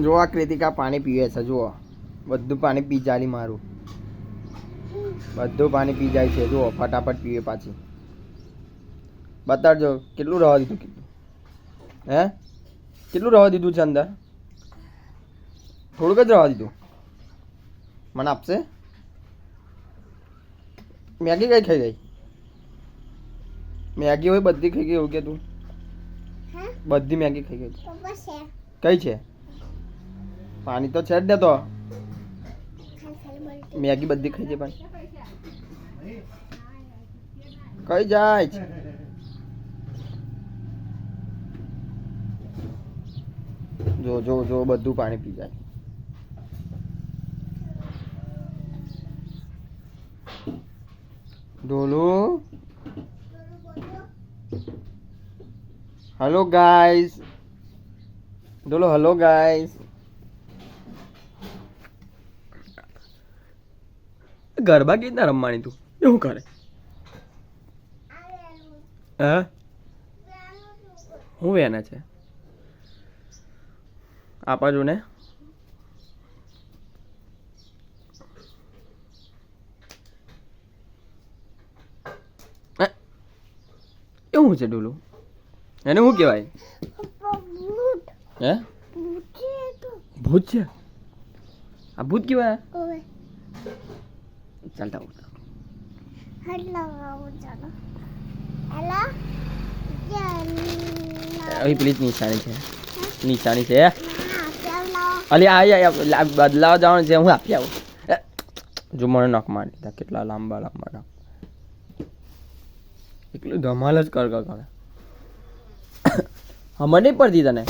જો આ કૃતિકા પાણી પીવે છે, જુઓ બધું પાણી પી જાલી મારું, બધું પાણી પી જાય છે, જુઓ ફટાફટ પીવે પાછી. બતાડજો કેટલું રહેવા દીધું, કેટલું હે કેટલું રહેવા દીધું છે અંદર? થોડુંક જ રહેવા દીધું. મને આપશે? મેગી કઈ ખાઈ ગઈ? મેગી હોય બધી ખાઈ ગઈ એવું કે તું? બધી મેગી ખાઈ ગઈ? કઈ છે? પાણી તો છે જ ને, તો મેગી બધી ખાઈ છે પણ કઈ જાય છે? જો જો જો બધું પાણી પી જાય. ઢોલુ, હેલો ગાઈસ, ઢોલો હેલો ગાઈસ. ગરબા કેવી રીતના રમવાની તું? એવું કરે હે? હું વેના છે આપા જો ને. એવું છે ડોલું? એને શું કહેવાય? હે ભૂત છે? આ ભૂત કહેવાય? ચાલતા ઉઠતા અહીં પેલી નિશાની છે, નિશાની છે. અલી આ બદલાવ જવાનું છે, હું આપી આવું. જો મને નખ મારી દીધા, કેટલા લાંબા લાંબા. એટલું ધમાલ જ કર કરે. હમણાં નહીં પડતી તને?